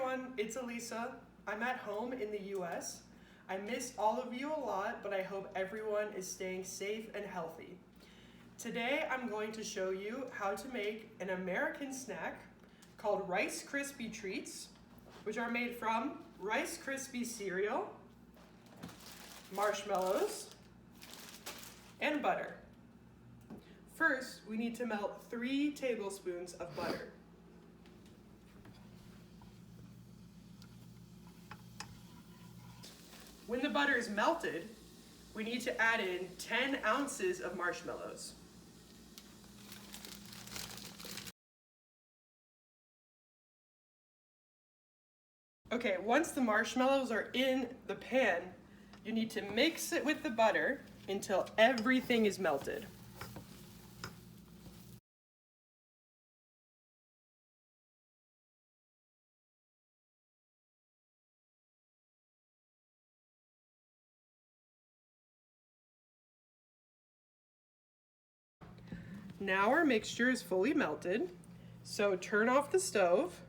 everyone, it's Elisa. I'm at home in the US. I miss all of you a lot, but I hope everyone is staying safe and healthy. Today I'm going to show you how to make an American snack called Rice Krispie Treats, which are made from Rice Krispie cereal, marshmallows, and butter. First, we need to melt 3 tablespoons of butter. When the butter is melted, we need to add in 10 ounces of marshmallows. Okay, once the marshmallows are in the pan, you need to mix it with the butter until everything is melted. Now our mixture is fully melted, so turn off the stove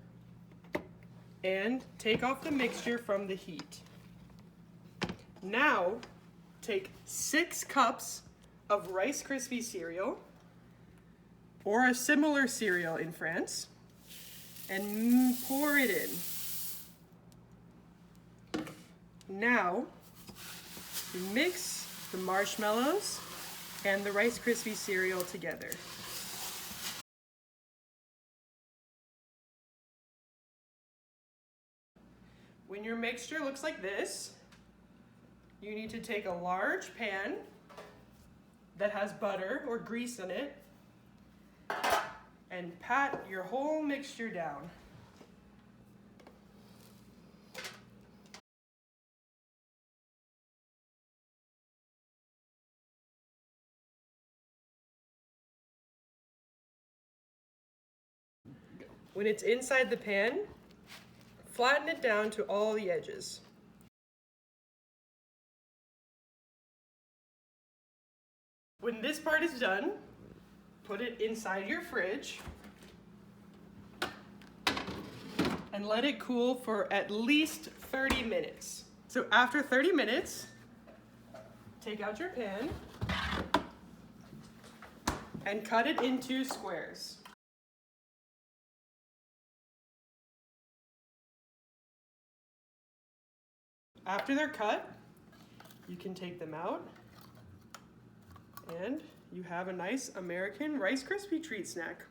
and take off the mixture from the heat. Now, take 6 cups of Rice Krispie cereal, or a similar cereal in France, and pour it in. Now, mix the marshmallows and the Rice Krispie cereal together. When your mixture looks like this, you need to take a large pan that has butter or grease in it and pat your whole mixture down. When it's inside the pan, flatten it down to all the edges. When this part is done, put it inside your fridge and let it cool for at least 30 minutes. So after 30 minutes, take out your pan and cut it into squares. After they're cut, you can take them out and you have a nice American Rice Krispie treat snack.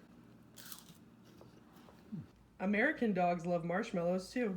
American dogs love marshmallows too.